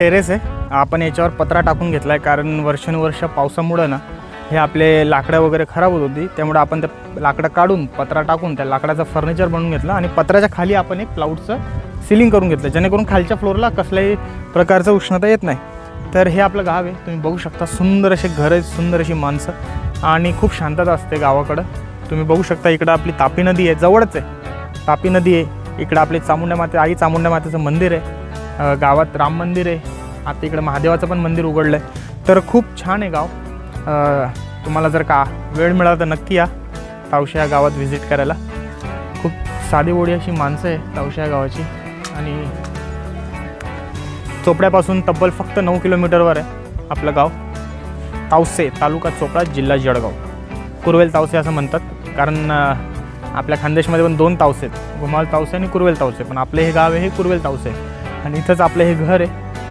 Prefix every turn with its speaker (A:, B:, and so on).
A: Terrace आहे. आपण याच्यावर पत्रा टाकून घेतला आहे कारण वर्षानुवर्ष पावसामुळं ना हे आपले लाकडं वगैरे खराब होत होती. त्यामुळे आपण त्या लाकडं काढून पत्रा टाकून त्या लाकडाचं फर्निचर बनवून घेतलं आणि पत्र्याच्या खाली आपण एक प्लाऊडचं सिलिंग करून घेतलं जेणेकरून खालच्या फ्लोअरला कसल्याही प्रकारचं उष्णता येत नाही. तर हे आपलं गाव आहे. तुम्ही बघू शकता सुंदर असे घर आहेत, सुंदर अशी माणसं आणि खूप शांतता असते गावाकडं. तुम्ही बघू शकता इकडं आपली तापी नदी आहे, जवळच आहे तापी नदी आहे. इकडं आपली चामुंड्या माते आई चामुंड्या मातेचं मंदिर आहे. गावात राम मंदिर आहे. आता इकडं महादेवाचं पण मंदिर उघडलं आहे. तर खूप छान आहे गाव. तुम्हाला जर का वेळ मिळाला तर नक्की या तावशी या गावात व्हिजिट करायला. खूप साधीभोळी अशी माणसं आहे तावशी या गावाची आणि चोपड्यापासून तब्बल फक्त 9 किलोमीटरवर आहे आपलं गाव. तावसे, तालुका चोपडा, जिल्हा जळगाव. कुरवेल तावसे असं म्हणतात कारण आपल्या खानदेशमध्ये पण 2 तावसे आहेत, घुमाल तावसे आणि कुरवेल तावसे. पण आपलं हे गाव आहे हे कुरवेल तावसे आणि इथंच आपलं हे घर आहे.